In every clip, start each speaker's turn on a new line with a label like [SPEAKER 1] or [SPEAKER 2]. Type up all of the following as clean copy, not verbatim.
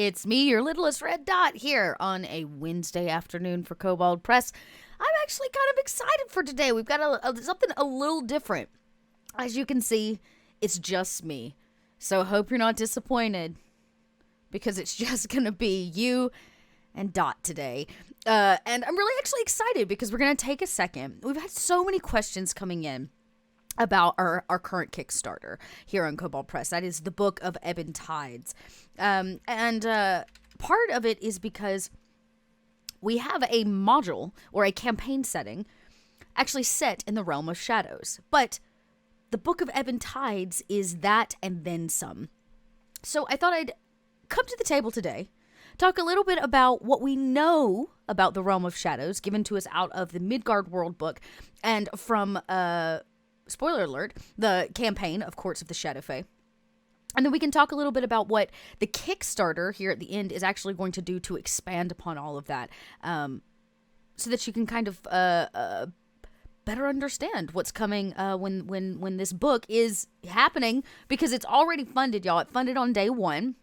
[SPEAKER 1] It's me, your littlest red dot, here on a Wednesday afternoon for Kobold Press. I'm actually kind of excited for today. We've got something a little different. As you can see, it's just me. So I hope you're not disappointed, because it's just going to be you and Dot today. And I'm really actually excited because we're going to take a second. We've had so many questions coming in about our current Kickstarter here on Kobold Press. That is the Book of Ebon Tides. And part of it is because we have a module or a campaign setting actually set in the realm of shadows. But the Book of Ebon Tides is that and then some. So I thought I'd come to the table today, talk a little bit about what we know about the realm of shadows given to us out of the Midgard World Book and from spoiler alert, the campaign of Courts of the Shadowfay. And then we can talk a little bit about what the Kickstarter here at the end is actually going to do to expand upon all of that, so that you can kind of better understand what's coming when this book is happening, because it's already funded, y'all. It funded on day one.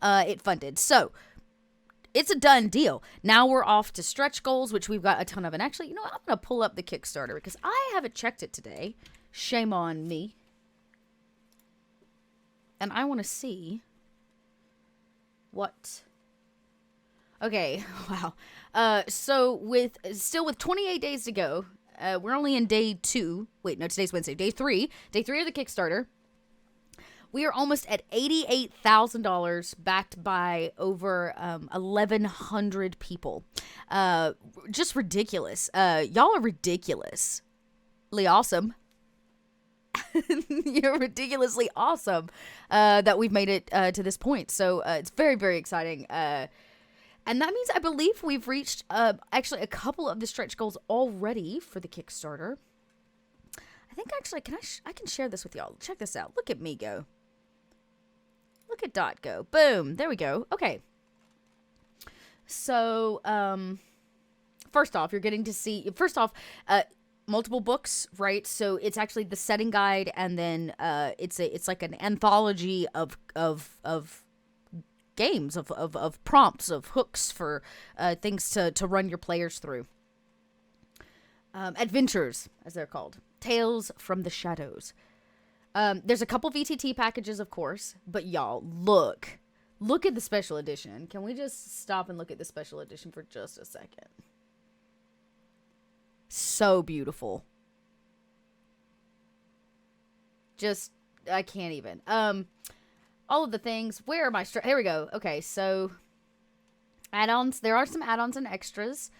[SPEAKER 1] It funded. So it's a done deal. Now we're off to stretch goals, which we've got a ton of. And actually, you know what? I'm going to pull up the Kickstarter because I haven't checked it today. Shame on me. And I want to see what... Okay, wow. So with 28 days to go, we're only in day 2. Wait, no, today's Wednesday. Day 3. Day 3 of the Kickstarter. We are almost at $88,000, backed by over 1,100 people. Just ridiculous. Y'all are ridiculously awesome. You're ridiculously awesome that we've made it to this point. So it's very, very exciting. And that means I believe we've reached actually a couple of the stretch goals already for the Kickstarter. I think actually, I can share this with y'all. Check this out. Look at me go. Look at Dot go. Boom. There we go. Okay. So, first off, you're getting to see, multiple books, right? So it's actually the setting guide, and then it's like an anthology of games, of prompts, of hooks for things to run your players through. Adventures, as they're called. Tales from the Shadows. There's a couple VTT packages, of course, but y'all, look at the special edition. Can we just stop and look at the special edition for just a second? So beautiful. Just, I can't even. All of the things. Where are my here we go. Okay, so add-ons. There are some add-ons and extras,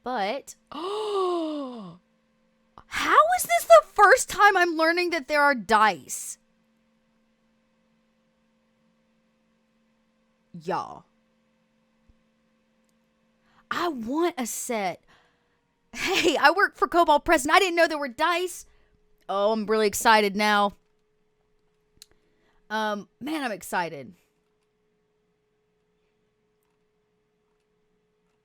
[SPEAKER 1] but oh, how is this the first time I'm learning that there are dice? Y'all, I want a set. Hey, I work for Kobold Press and I didn't know there were dice. Oh, I'm really excited now. Man, I'm excited.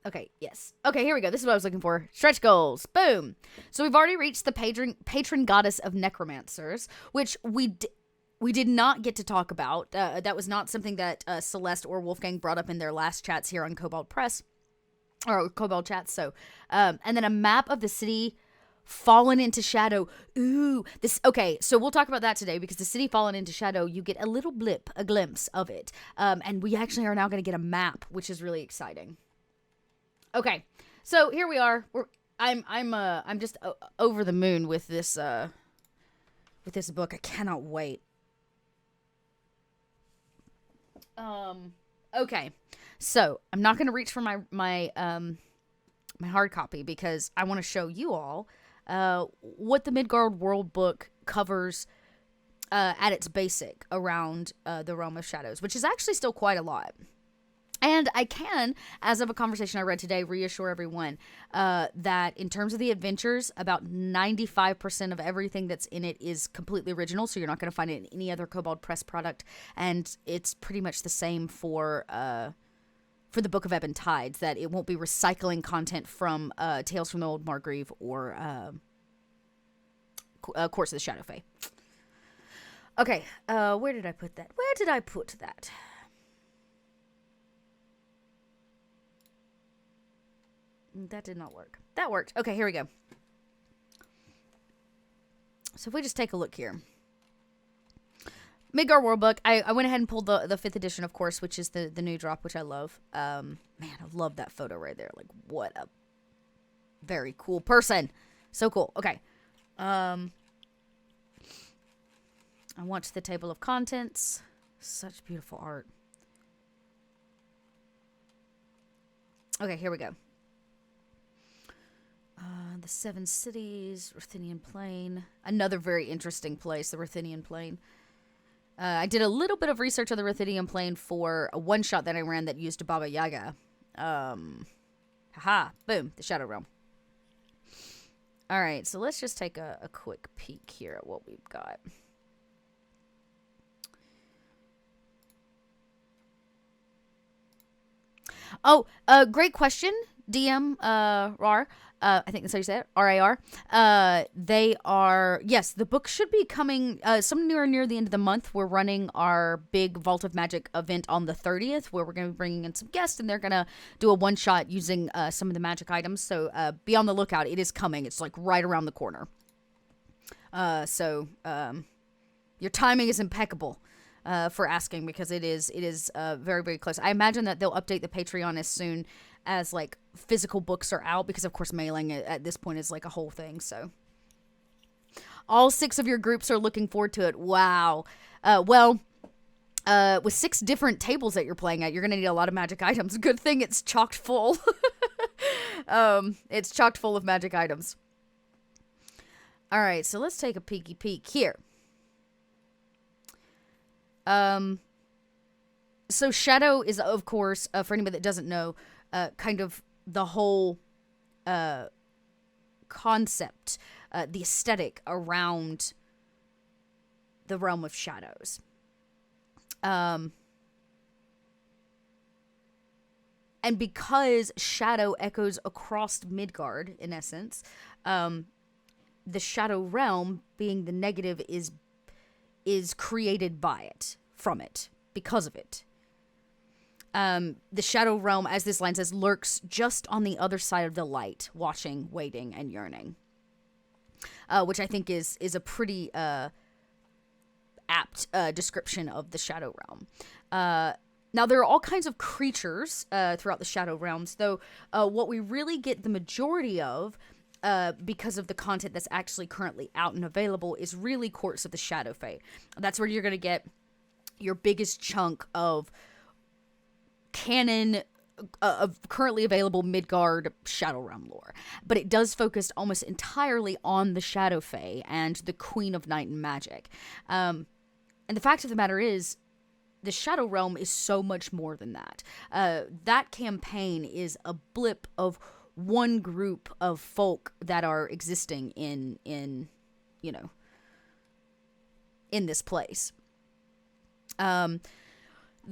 [SPEAKER 1] Okay, yes. Okay, here we go. This is what I was looking for. Stretch goals. Boom. So we've already reached the patron goddess of necromancers, which we did not get to talk about. That was not something that Celeste or Wolfgang brought up in their last chats here on Kobold Press. Or Kobold Chats, so. And then a map of the city fallen into shadow. Ooh, this, okay, so we'll talk about that today, because the city fallen into shadow, you get a little blip, a glimpse of it. And we actually are now going to get a map, which is really exciting. Okay, so here we are. I'm just over the moon with this book. I cannot wait. Okay, so I'm not going to reach for my hard copy, because I want to show you all what the Midgard World Book covers at its basic around the Realm of Shadows, which is actually still quite a lot. And I can, as of a conversation I read today, reassure everyone that in terms of the adventures, about 95% of everything that's in it is completely original, so you're not going to find it in any other Kobold Press product, and it's pretty much the same for the Book of Ebon Tides, that it won't be recycling content from Tales from the Old Margrave or Courts of the Shadowfay. Okay, where did I put that? That did not work. That worked. Okay, here we go. So if we just take a look here. Midgard Worldbook. I went ahead and pulled the 5th edition, of course, which is the new drop, which I love. Man, I love that photo right there. Like, what a very cool person. So cool. Okay. I watched the table of contents. Such beautiful art. Okay, here we go. The 7 cities, Ruthenian Plain. Another very interesting place, the Ruthenian Plain. I did a little bit of research on the Ruthenian Plain for a one-shot that I ran that used Baba Yaga. Haha, boom, the Shadow Realm. All right, so let's just take a quick peek here at what we've got. Oh, great question, DM RAR. I think that's how you say it, RAR. They are, yes, the book should be coming somewhere near the end of the month. We're running our big Vault of Magic event on the 30th, where we're going to be bringing in some guests, and they're going to do a one-shot using some of the magic items. So be on the lookout. It is coming. It's like right around the corner. So your timing is impeccable. For asking, because it is very, very close. I imagine that they'll update the Patreon as soon as like physical books are out, because of course mailing at this point is like a whole thing. So all 6 of your groups are looking forward to it. Wow. With 6 different tables that you're playing at, you're gonna need a lot of magic items. Good thing it's chocked full. It's chocked full of magic items. All right, so let's take a peeky peek here. So Shadow is, of course, for anybody that doesn't know, kind of the whole, concept, the aesthetic around the realm of shadows. And because Shadow echoes across Midgard, in essence, the Shadow realm, being the negative, is created by it, from it, because of it. The Shadow realm, as this line says, lurks just on the other side of the light, watching, waiting, and yearning. Which I think is a pretty apt description of the Shadow realm. Now, there are all kinds of creatures throughout the Shadow realms, though what we really get the majority of, because of the content that's actually currently out and available, is really Courts of the Shadowfay. That's where you're going to get your biggest chunk of canon of currently available Midgard Shadow Realm lore. But it does focus almost entirely on the Shadowfay and the Queen of Night and Magic. And the fact of the matter is, the Shadow Realm is so much more than that. That campaign is a blip of one group of folk that are existing in this place. The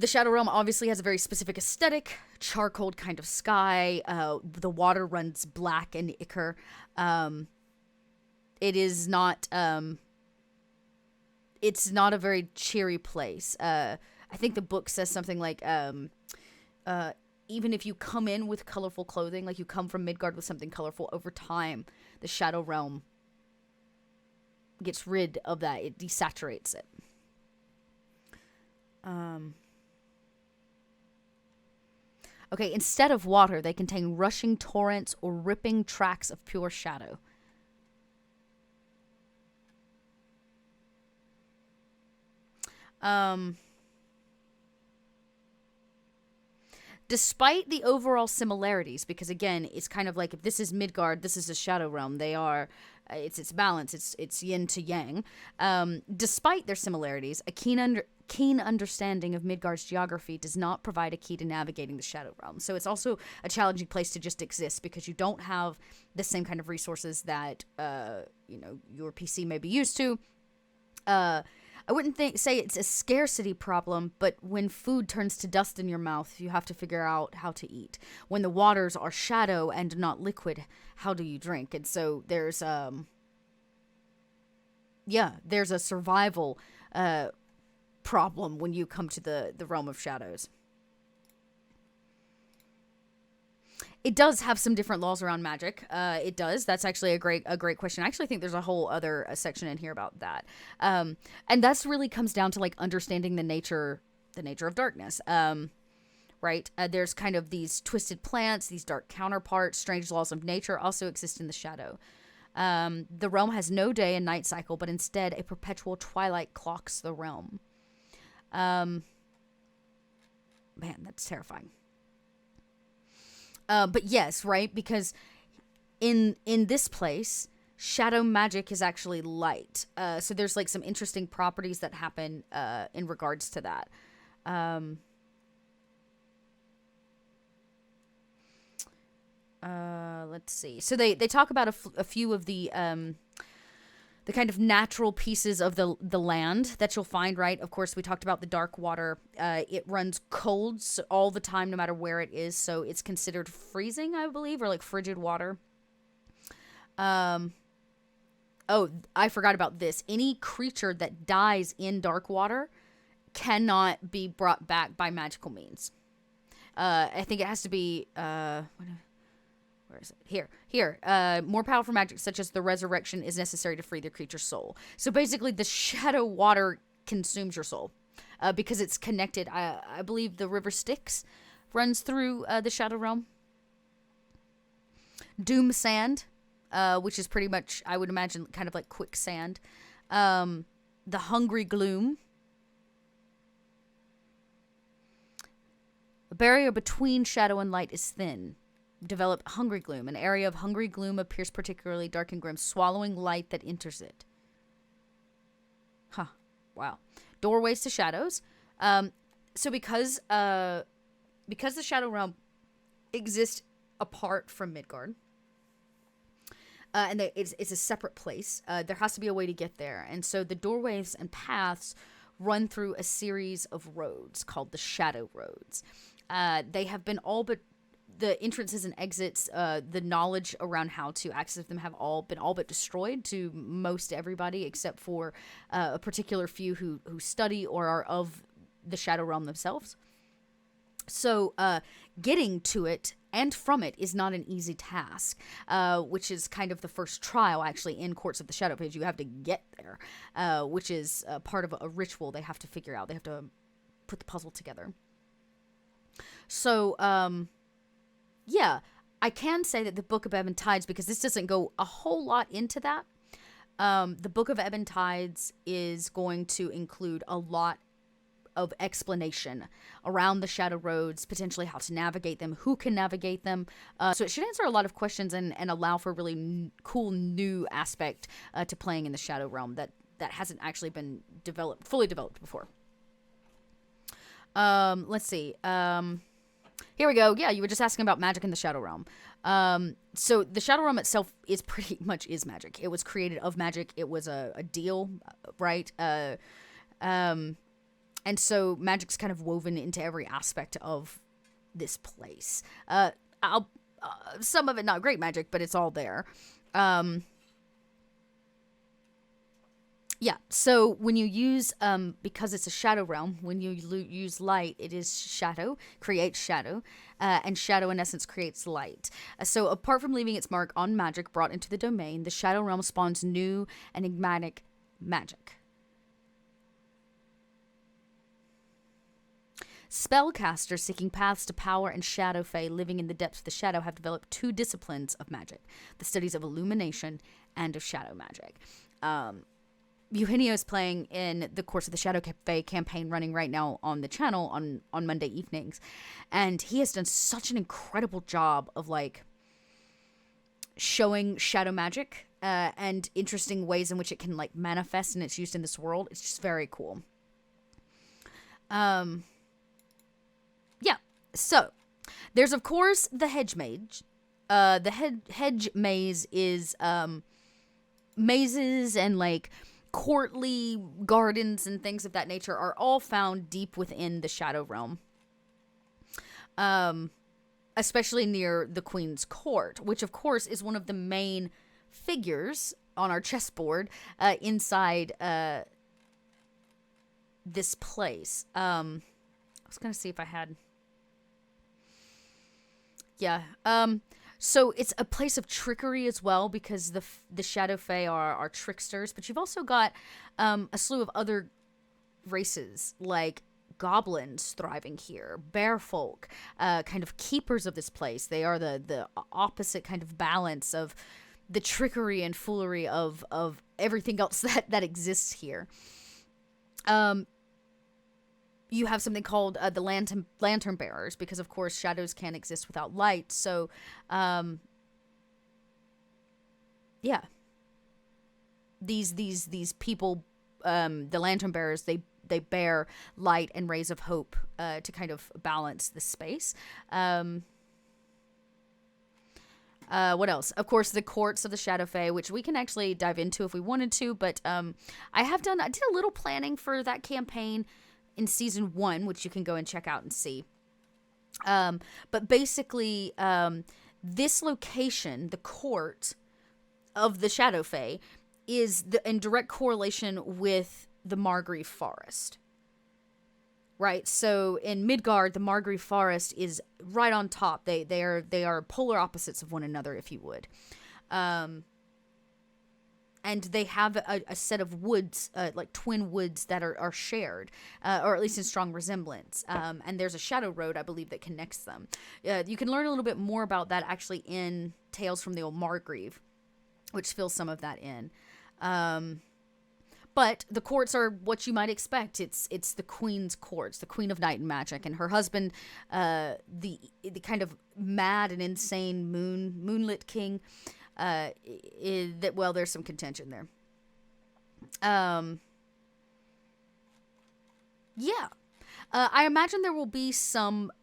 [SPEAKER 1] Shadow Realm obviously has a very specific aesthetic, charcoal kind of sky. The water runs black and ichor. It is not. It's not a very cheery place. I think the book says something like, even if you come in with colorful clothing, like you come from Midgard with something colorful, over time, the Shadow Realm gets rid of that. It desaturates it. Okay, instead of water, they contain rushing torrents or ripping tracks of pure shadow. Despite the overall similarities, because again, it's kind of like, if this is Midgard, this is a Shadow Realm. They are, it's balance, it's yin to yang. Despite their similarities, a keen understanding of Midgard's geography does not provide a key to navigating the Shadow Realm. So it's also a challenging place to just exist, because you don't have the same kind of resources that your PC may be used to. I wouldn't say it's a scarcity problem, but when food turns to dust in your mouth, you have to figure out how to eat. When the waters are shadow and not liquid, how do you drink? And so there's a survival problem when you come to the realm of shadows. It does have some different laws around magic. It does. That's actually a great question. I actually think there's a whole other section in here about that. And that's really comes down to like understanding the nature of darkness. Right? There's kind of these twisted plants, these dark counterparts, strange laws of nature also exist in the shadow. The realm has no day and night cycle, but instead a perpetual twilight clocks the realm. Man, that's terrifying. But yes, right? Because in this place, shadow magic is actually light. So there's like some interesting properties that happen in regards to that. Let's see. So they talk about a few of the kind of natural pieces of the land that you'll find, right? Of course, we talked about the dark water. It runs cold all the time, no matter where it is. So it's considered freezing, I believe, or like frigid water. Oh, I forgot about this. Any creature that dies in dark water cannot be brought back by magical means. I think it has to be... where is it? Here. More powerful magic, such as the resurrection, is necessary to free the creature's soul. So basically, the shadow water consumes your soul because it's connected. I believe the river Styx runs through the shadow realm. Doom sand, which is pretty much, I would imagine, kind of like quicksand. The hungry gloom. The barrier between shadow and light is thin. Develop hungry gloom. An area of hungry gloom appears particularly dark and grim, swallowing light that enters it. Huh. Wow. Doorways to shadows. So because the shadow realm exists apart from Midgard, and it's a separate place, there has to be a way to get there. And so the doorways and paths run through a series of roads called the Shadow Roads. They have been all but the entrances and exits, the knowledge around how to access them have all but destroyed to most everybody, except for a particular few who study or are of the Shadow Realm themselves. So getting to it and from it is not an easy task, which is kind of the first trial, actually, in Courts of the Shadowfay. You have to get there, which is part of a ritual they have to figure out. They have to put the puzzle together. So, yeah, I can say that the Book of Ebon Tides, because this doesn't go a whole lot into that, the Book of Ebon Tides is going to include a lot of explanation around the Shadow Roads, potentially how to navigate them, who can navigate them. So it should answer a lot of questions and allow for a really cool new aspect to playing in the Shadow Realm that hasn't actually been fully developed before. Let's see. Here we go. Yeah, you were just asking about magic in the Shadow Realm. So the Shadow Realm itself is pretty much magic. It was created of magic. It was a deal, right? And so magic's kind of woven into every aspect of this place. Some of it not great magic, but it's all there. Yeah, so when you use, because it's a shadow realm, when you use light, it is shadow, creates shadow, and shadow in essence creates light. So apart from leaving its mark on magic brought into the domain, the shadow realm spawns new enigmatic magic. Spellcasters seeking paths to power and Shadowfay living in the depths of the shadow have developed two disciplines of magic, the studies of illumination and of shadow magic. Eugenio is playing in the Course of the Shadowfay campaign running right now on the channel on Monday evenings. And he has done such an incredible job of like showing shadow magic and interesting ways in which it can like manifest and it's used in this world. It's just very cool. Yeah, so there's of course the Hedge Mage. The Hedge Maze is mazes and like courtly gardens and things of that nature are all found deep within the Shadow Realm. Especially near the Queen's Court, which of course is one of the main figures on our chessboard inside this place. I was going to see if I had Yeah. So it's a place of trickery as well because the Shadowfay are tricksters, but you've also got a slew of other races like goblins thriving here, bear folk, kind of keepers of this place. They are the opposite kind of balance of the trickery and foolery of everything else that exists here. You have something called the lantern bearers, because of course shadows can't exist without light. So, yeah, these people, the lantern bearers, they bear light and rays of hope to kind of balance the space. What else? Of course, the courts of the Shadowfay, which we can actually dive into if we wanted to. But I did a little planning for that campaign in season 1, which you can go and check out and see. But basically, this location, the court of the Shadowfay, is in direct correlation with the Marguerite Forest. Right, so in Midgard, the Marguerite Forest is right on top. They are polar opposites of one another, if you would. And they have a set of woods, like twin woods, that are shared, or at least in strong resemblance. And there's a shadow road, I believe, that connects them. You can learn a little bit more about that actually in Tales from the Old Margrave, which fills some of that in. But the courts are what you might expect. It's the queen's courts, the queen of night and magic, and her husband, the kind of mad and insane moonlit king. There's some contention there. I imagine there will be some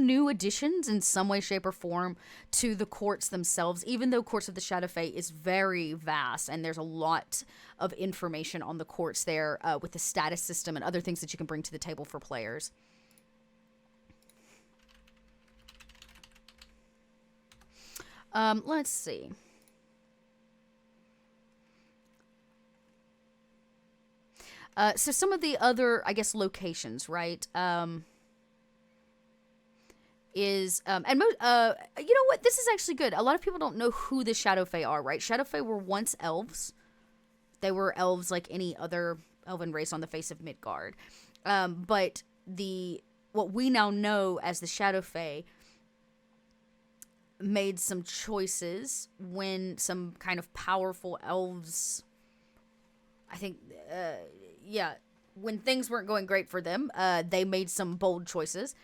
[SPEAKER 1] new additions in some way, shape, or form to the courts themselves, even though Courts of the Shadowfay is very vast and there's a lot of information on the courts there, with the status system and other things that you can bring to the table for players. Let's see. So some of the other, I guess, locations, right? You know what? This is actually good. A lot of people don't know who the Shadowfay are, right? Shadowfay were once elves. They were elves like any other elven race on the face of Midgard. But what we now know as the Shadowfay made some choices when some kind of powerful elves, I think, when things weren't going great for them, they made some bold choices.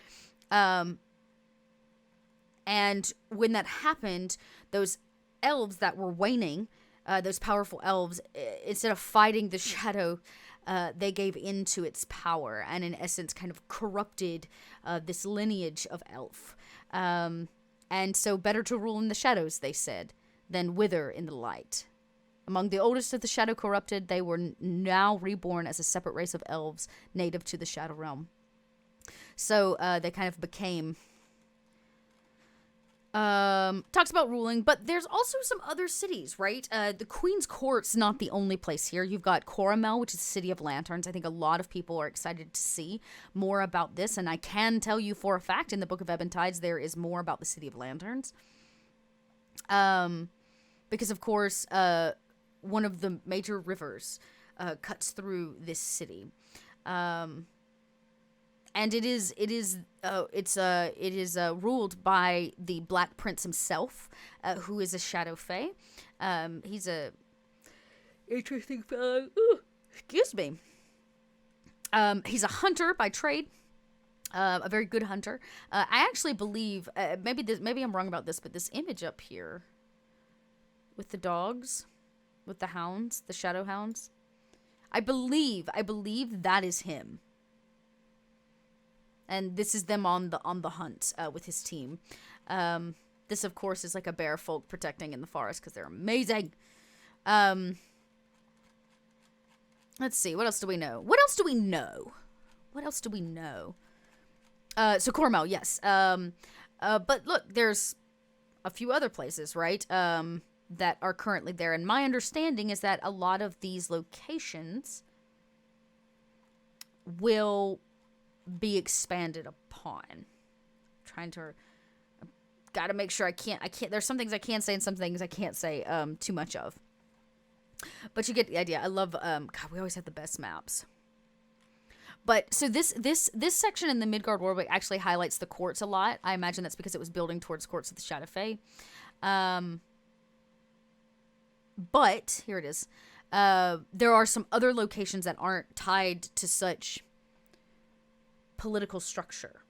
[SPEAKER 1] And when that happened, those elves that were waning, those powerful elves, instead of fighting the shadow, they gave in to its power and in essence kind of corrupted this lineage of elf. And so better to rule in the shadows, they said, than wither in the light. Among the oldest of the shadow corrupted, they were now reborn as a separate race of elves native to the shadow realm. So they kind of became... talks about ruling, but there's also some other cities, right? The Queen's Court's not the only place here. You've got Coromel, which is the City of Lanterns. I think a lot of people are excited to see more about this, and I can tell you for a fact in the Book of Ebon Tides there is more about the City of Lanterns. Because of course, one of the major rivers cuts through this city. And it is ruled by the Black Prince himself, who is a Shadowfay. He's a interesting fellow. Excuse me. He's a hunter by trade, a very good hunter. I actually believe maybe I'm wrong about this, but this image up here with the dogs, with the hounds, the shadow hounds, I believe that is him. And this is them on the hunt with his team. This, of course, is like a bear folk protecting in the forest because they're amazing. Let's see. What else do we know? So Coromel, yes. But look, there's a few other places, right, that are currently there. And my understanding is that a lot of these locations will be expanded upon. trying to... Got to make sure I can't... There's some things I can say and some things I can't say too much of. But you get the idea. I love... God, we always have the best maps. But so this section in the Midgard world actually highlights the courts a lot. I imagine that's because it was building towards courts of the Shadowfay. But here it is. There are some other locations that aren't tied to such political structure.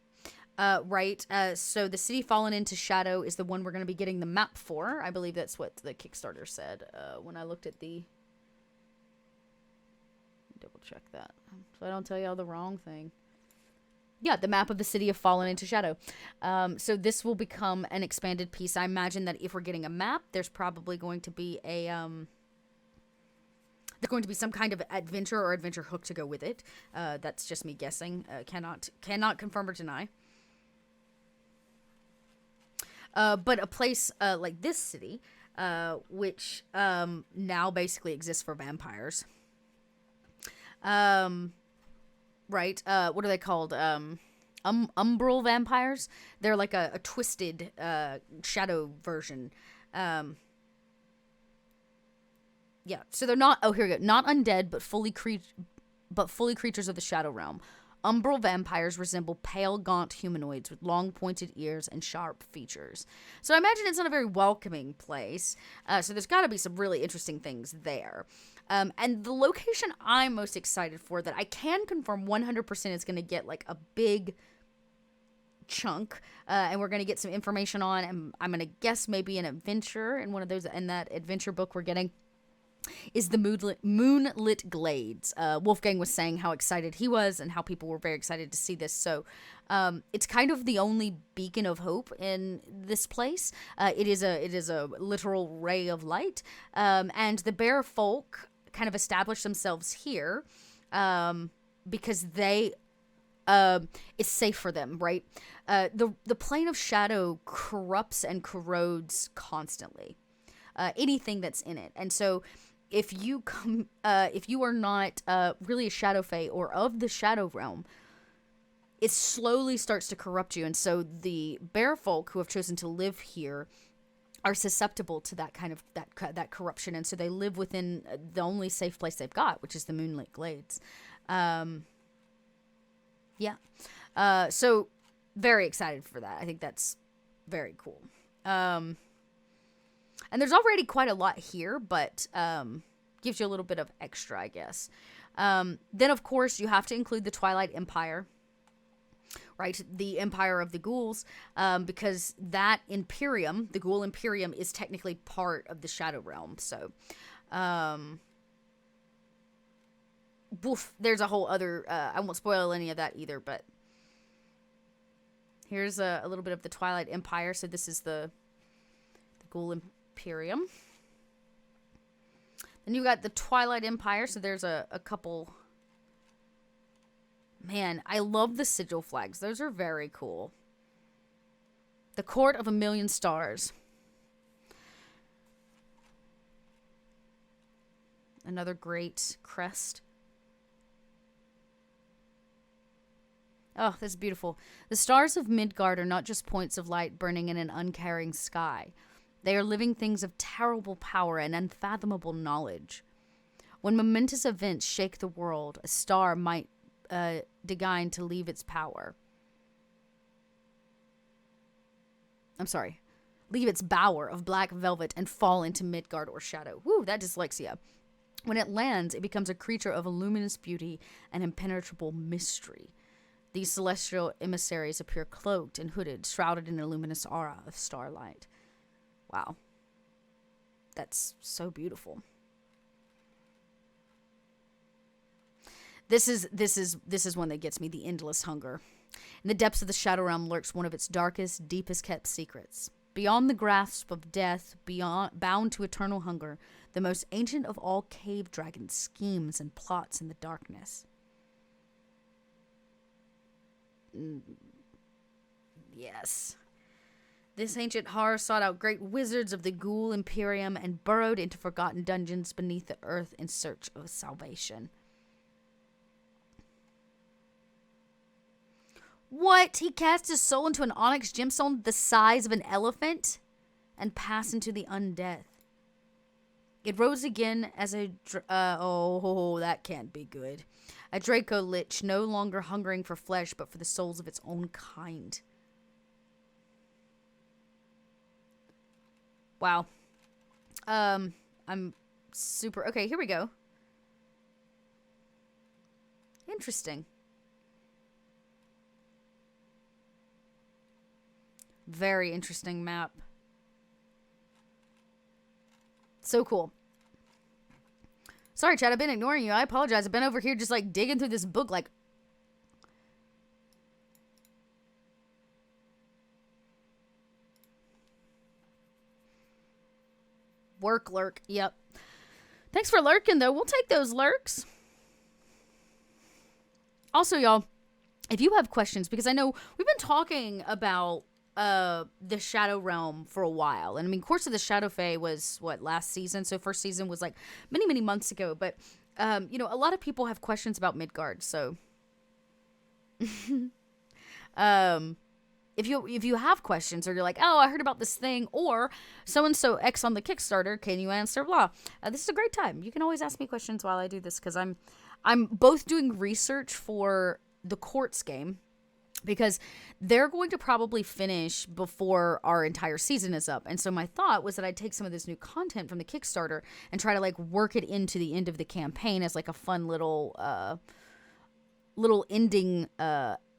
[SPEAKER 1] Right. So the city fallen into shadow is the one we're going to be getting the map for. I believe that's what the Kickstarter said when I looked at the... Double check that so I don't tell y'all the wrong thing. Yeah, the map of the city of fallen into shadow. So this will become an expanded piece. I imagine that if we're getting a map, there's probably going to be a there's going to be some kind of adventure or adventure hook to go with it. That's just me guessing. Cannot confirm or deny. But a place like this city, which now basically exists for vampires. Right. What are they called? Umbral vampires. They're like a twisted shadow version. Yeah. So they're not. Oh, here we go. Not undead, but fully creatures of the shadow realm. Umbral vampires resemble pale, gaunt humanoids with long, pointed ears and sharp features. So I imagine it's not a very welcoming place. So there's got to be some really interesting things there. And the location I'm most excited for that I can confirm 100% is going to get like a big chunk, and we're going to get some information on, and I'm going to guess maybe an adventure in one of those, in that adventure book we're getting, is the Moonlit Glades. Wolfgang was saying how excited he was and how people were very excited to see this. So it's kind of the only beacon of hope in this place. It is a literal ray of light. And the bear folk kind of establish themselves here because they... it's safe for them, right? The plane of shadow corrupts and corrodes constantly. Anything that's in it. And so if you are not really a Shadowfay or of the Shadow Realm, it slowly starts to corrupt you. And so the bear folk who have chosen to live here are susceptible to that kind of that corruption. And so they live within the only safe place they've got, which is the Moonlit Glades. Yeah. So very excited for that. I think that's very cool. And there's already quite a lot here, but gives you a little bit of extra, I guess. Then, of course, you have to include the Twilight Empire, right? The Empire of the Ghouls, because that Imperium, the Ghoul Imperium, is technically part of the Shadow Realm. So, there's a whole other... I won't spoil any of that either, but here's a little bit of the Twilight Empire. So this is the Ghoul Imperium. Then you've got the Twilight Empire. So there's a couple. Man, I love the sigil flags. Those are very cool. The Court of a Million Stars. Another great crest. Oh, that's beautiful. The stars of Midgard are not just points of light burning in an uncaring sky. They are living things of terrible power and unfathomable knowledge. When momentous events shake the world, a star might deign to leave its power. Leave its bower of black velvet and fall into Midgard or shadow. Woo, that dyslexia. When it lands, it becomes a creature of a luminous beauty and impenetrable mystery. These celestial emissaries appear cloaked and hooded, shrouded in a luminous aura of starlight. Wow. That's so beautiful. This is one that gets me, the endless hunger. In the depths of the Shadow Realm lurks one of its darkest, deepest kept secrets. Beyond the grasp of death, bound to eternal hunger, the most ancient of all cave dragons schemes and plots in the darkness. Yes. This ancient horror sought out great wizards of the Ghoul Imperium and burrowed into forgotten dungeons beneath the earth in search of salvation. What? He cast his soul into an onyx gemstone the size of an elephant and passed into the undeath. It rose again as a... oh, that can't be good. A Draco Lich, no longer hungering for flesh, but for the souls of its own kind. Wow. I'm super... Okay, here we go. Interesting. Very interesting map. So cool. Sorry, Chad, I've been ignoring you. I apologize. I've been over here just like digging through this book like... Work lurk. Yep. Thanks for lurking, though. We'll take those lurks. Also, y'all, if you have questions, because I know we've been talking about the Shadow Realm for a while. And I mean, Course of the Shadowfay was, what, last season? So first season was like many, many months ago. But, you know, a lot of people have questions about Midgard. So, if you have questions, or you're like, oh, I heard about this thing, or so-and-so X on the Kickstarter, can you answer, blah. This is a great time. You can always ask me questions while I do this, because I'm both doing research for the Courts game, because they're going to probably finish before our entire season is up. And so my thought was that I'd take some of this new content from the Kickstarter and try to like work it into the end of the campaign as like a fun little ending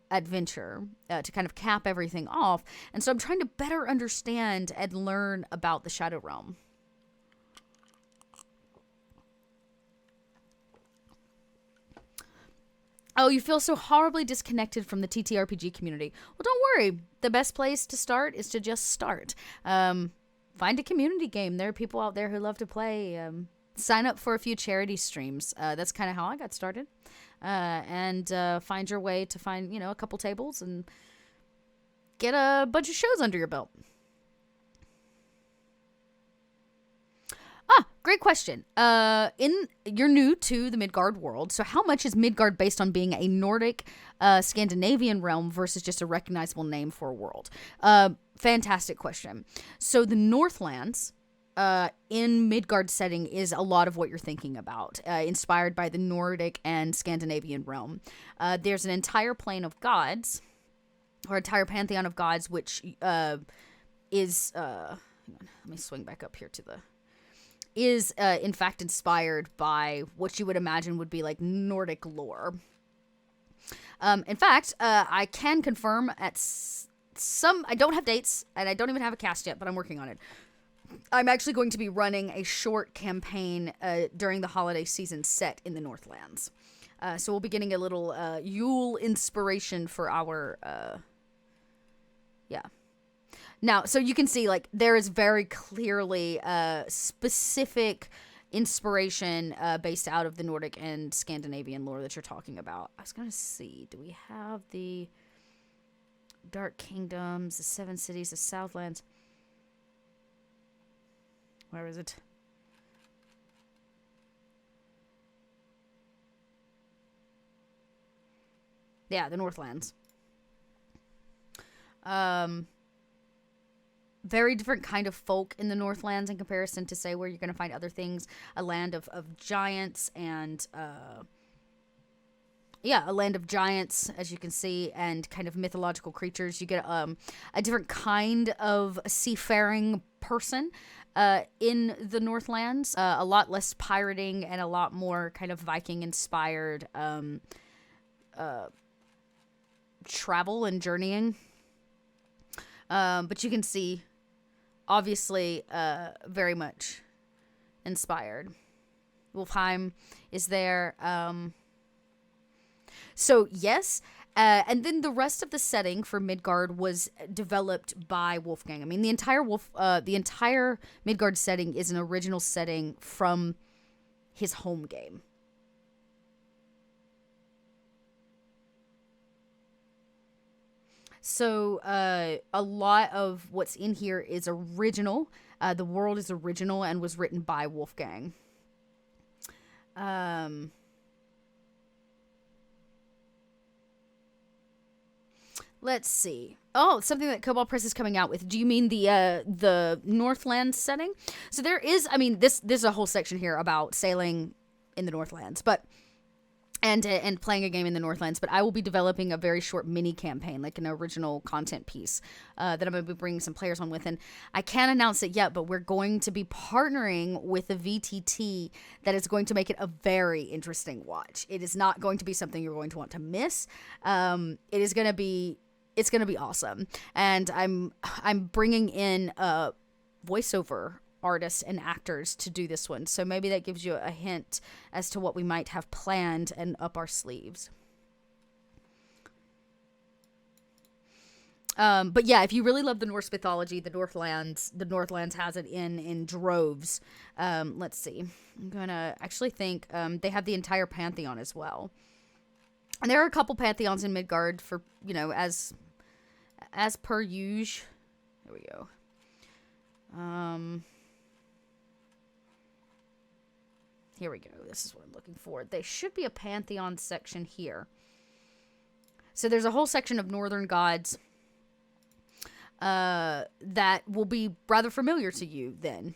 [SPEAKER 1] adventure to kind of cap everything off. And so I'm trying to better understand and learn about the Shadow Realm. Oh, you feel so horribly disconnected from the TTRPG community. Well, don't worry. The best place to start is to just start. Find a community game. There are people out there who love to play. Sign up for a few charity streams. That's kind of how I got started. And find your way to find, you know, a couple tables and get a bunch of shows under your belt. Great question. You're new to the Midgard world, so how much is Midgard based on being a Nordic, Scandinavian realm versus just a recognizable name for a world? Fantastic question. So the Northlands, in Midgard setting is a lot of what you're thinking about, inspired by the Nordic and Scandinavian realm. There's an entire plane of gods, or entire pantheon of gods, which is, hang on, let me swing back up here to the... is in fact inspired by what you would imagine would be like Nordic lore. In fact, I can confirm at some... I don't have dates, and I don't even have a cast yet, but I'm working on it. I'm actually going to be running a short campaign during the holiday season set in the Northlands. So we'll be getting a little Yule inspiration for our... yeah. Now, so you can see, like, there is very clearly specific inspiration based out of the Nordic and Scandinavian lore that you're talking about. I was going to see, do we have the Dark Kingdoms, the Seven Cities, the Southlands? Where is it? Yeah, the Northlands. Very different kind of folk in the Northlands in comparison to, say, where you're going to find other things. A land of giants and, yeah, a land of giants, as you can see, and kind of mythological creatures. You get a different kind of seafaring person in the Northlands. A lot less pirating and a lot more kind of Viking-inspired travel and journeying. But you can see, obviously, very much inspired. Wolfheim is there. So, yes. And then the rest of the setting for Midgard was developed by Wolfgang. I mean, the entire Midgard setting is an original setting from his home game. So, a lot of what's in here is original. The world is original and was written by Wolfgang. Let's see. Oh, something that Kobold Press is coming out with. Do you mean the Northlands setting? So there is, I mean, there's a whole section here about sailing in the Northlands, but and playing a game in the Northlands, but I will be developing a very short mini campaign, like an original content piece that I'm going to be bringing some players on with. And I can't announce it yet, but we're going to be partnering with a VTT that is going to make it a very interesting watch. It is not going to be something you're going to want to miss. It's going to be awesome. And I'm bringing in voiceover artists and actors to do this one. So maybe that gives you a hint as to what we might have planned and up our sleeves. But yeah, if you really love the Norse mythology, the Northlands has it in droves. Let's see. I'm gonna actually think they have the entire pantheon as well. And there are a couple pantheons in Midgard for, you know, as per usual. There we go. Here we go. This is what I'm looking for. There should be a pantheon section here. So there's a whole section of northern gods that will be rather familiar to you then.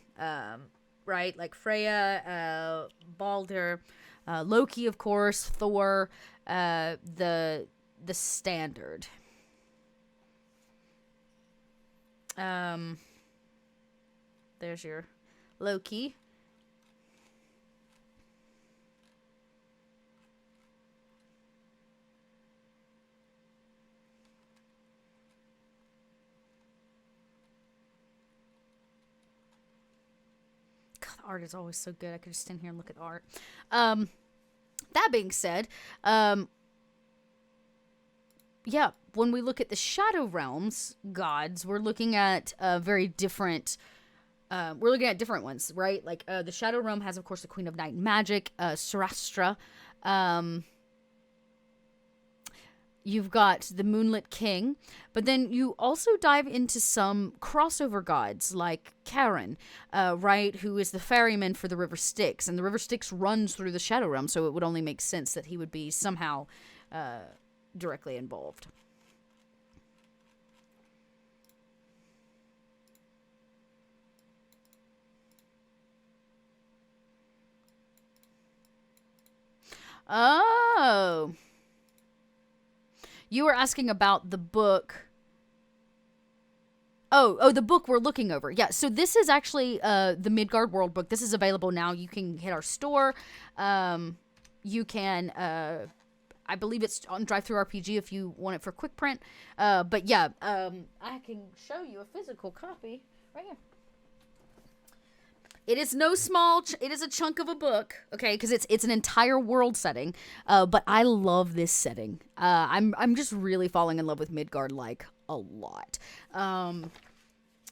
[SPEAKER 1] Right? Like Freya, Balder, Loki, of course, Thor, the standard. There's your Loki. God, the art is always so good. I could just stand here and look at the art. That being said, yeah, when we look at the Shadow Realms gods, we're looking at very different. We're looking at different ones, right? Like the Shadow Realm has, of course, the Queen of Night Magic, Sarastra. You've got the Moonlit King, but then you also dive into some crossover gods like Charon, right, who is the ferryman for the River Styx, and the River Styx runs through the Shadow Realm, so it would only make sense that he would be somehow directly involved. Oh. You were asking about the book. Oh, the book we're looking over. Yeah, so this is actually the Midgard World book. This is available now. You can hit our store. You can, I believe it's on Drive-Thru RPG if you want it for quick print. But yeah, I can show you a physical copy right here. It is no small, it is a chunk of a book, okay, because it's an entire world setting, but I love this setting. I'm just really falling in love with Midgard, like, a lot.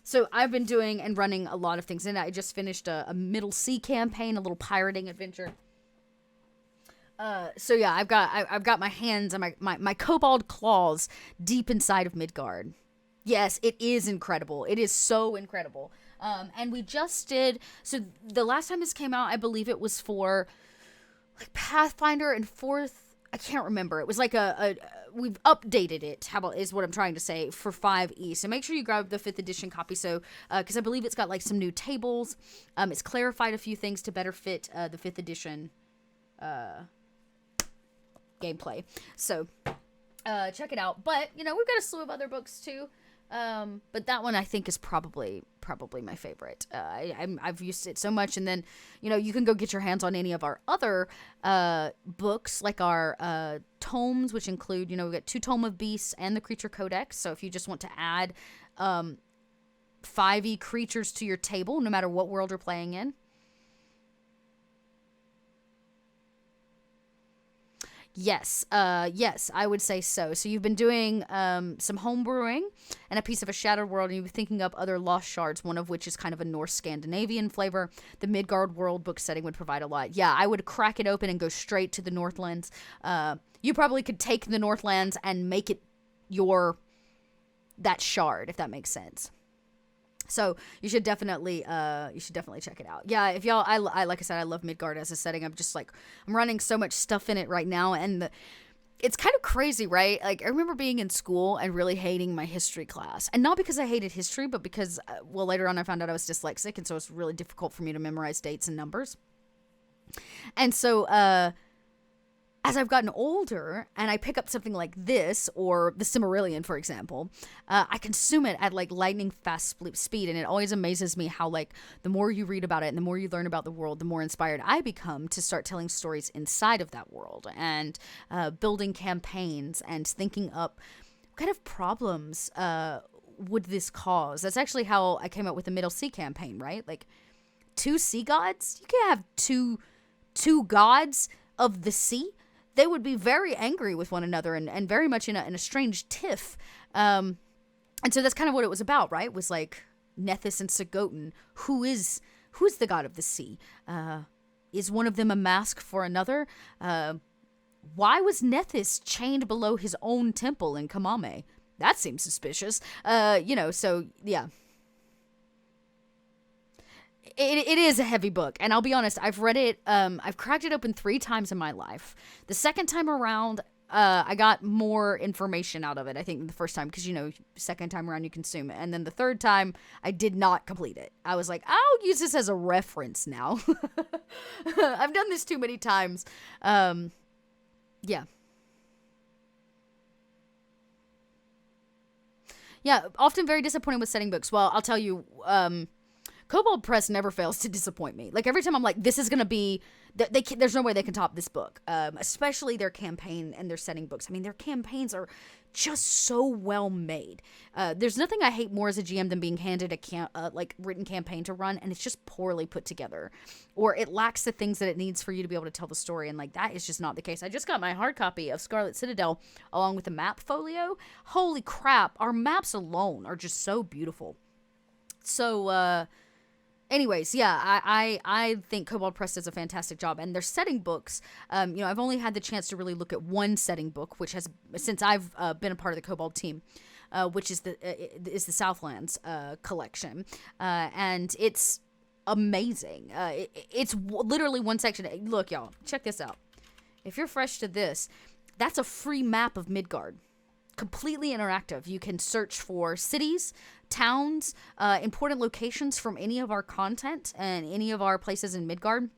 [SPEAKER 1] So I've been doing and running a lot of things, and I just finished a Middle Sea campaign, a little pirating adventure. So yeah, I've got my hands and my kobold claws deep inside of Midgard. Yes, it is incredible. It is so incredible. And we just did, so the last time this came out, I believe it was for like Pathfinder and 4th, I can't remember. It was like we've updated it, is what I'm trying to say, for 5e. So make sure you grab the 5th edition copy. So, because I believe it's got like some new tables. It's clarified a few things to better fit the 5th edition gameplay. So, check it out. But, you know, we've got a slew of other books too. But that one I think is probably my favorite. I've used it so much, and then, you know, you can go get your hands on any of our other books, like our tomes, which include, you know, we've got 2 Tome of Beasts and the Creature Codex. So if you just want to add 5e creatures to your table, no matter what world you're playing in. Yes, I would say so. So you've been doing some home brewing and a piece of a Shattered World, and you've been thinking up other Lost Shards, one of which is kind of a Norse Scandinavian flavor. The Midgard World book setting would provide a lot. Yeah, I would crack it open and go straight to the Northlands. You probably could take the Northlands and make it that shard, if that makes sense. So you should definitely check it out. Yeah, if y'all, I like I said, I love Midgard as a setting. I'm running so much stuff in it right now, and it's kind of crazy, right? Like, I remember being in school and really hating my history class. And not because I hated history, but because, well, later on I found out I was dyslexic, and so it's really difficult for me to memorize dates and numbers. And so, as I've gotten older and I pick up something like this or the Silmarillion, for example, I consume it at like lightning fast speed. And it always amazes me how, like, the more you read about it and the more you learn about the world, the more inspired I become to start telling stories inside of that world and building campaigns and thinking up what kind of problems would this cause. That's actually how I came up with the Middle Sea campaign, right? Like, 2 sea gods? You can't have two gods of the sea. They would be very angry with one another and very much in a strange tiff. And so that's kind of what it was about, right? It was like Nethys and Sigoten. Who's the god of the sea? Is one of them a mask for another? Why was Nethys chained below his own temple in Kamame? That seems suspicious. So yeah. It is a heavy book, and I'll be honest, I've read it, I've cracked it open 3 times in my life. The second time around, I got more information out of it, I think, than the first time, because, second time around you consume it. And then the third time, I did not complete it. I was like, I'll use this as a reference now. I've done this too many times. Yeah. Yeah, often very disappointed with setting books. Well, I'll tell you, Kobold Press never fails to disappoint me. Like, every time I'm like, this is going to be... there's no way they can top this book. Especially their campaign and their setting books. I mean, their campaigns are just so well made. There's nothing I hate more as a GM than being handed a written campaign to run, and it's just poorly put together. Or it lacks the things that it needs for you to be able to tell the story, and, like, that is just not the case. I just got my hard copy of Scarlet Citadel along with the map folio. Holy crap, our maps alone are just so beautiful. So, anyways, yeah, I think Kobold Press does a fantastic job, and their setting books, I've only had the chance to really look at one setting book, which has, since I've been a part of the Kobold team, which is the Southlands collection, and it's amazing. It's literally one section. Look, y'all, check this out. If you're fresh to this, that's a free map of Midgard. Completely interactive. You can search for cities, towns, important locations from any of our content and any of our places in Midgard.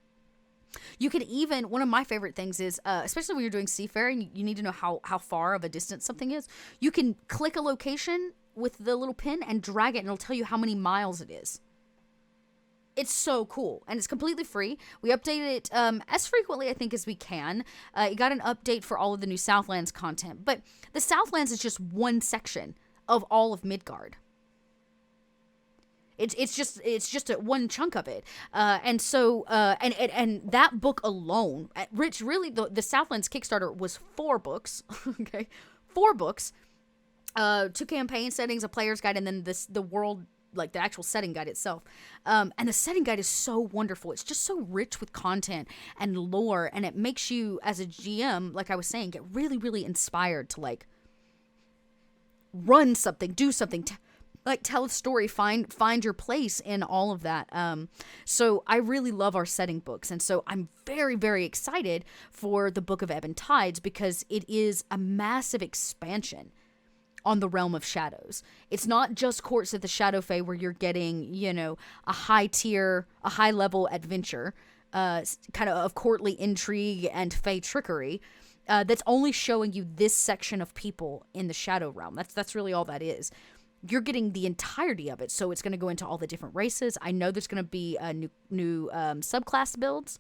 [SPEAKER 1] You can even, one of my favorite things is, especially when you're doing seafaring, you need to know how far of a distance something is. You can click a location with the little pin and drag it, and it'll tell you how many miles it is. It's so cool, and it's completely free. We update it as frequently, I think, as we can. It got an update for all of the new Southlands content, but the Southlands is just one section of all of Midgard. It's just one chunk of it, and so and that book alone, Rich, really the Southlands Kickstarter was 4 books, okay, 4 books, 2 campaign settings, a player's guide, and then the world. Like the actual setting guide itself. And the setting guide is so wonderful. It's just so rich with content and lore, and it makes you, as a GM, like I was saying, get really, really inspired to, like, run something, do something, tell a story, find your place in all of that. So I really love our setting books, and so I'm very, very excited for the Book of Ebb and Tides, because it is a massive expansion on the realm of shadows. It's not just Courts of the Shadowfay where you're getting, a high tier, a high level adventure, kind of courtly intrigue and fey trickery, that's only showing you this section of people in the shadow realm. That's really all that is. You're getting the entirety of it, so it's going to go into all the different races. I know there's going to be new subclass builds.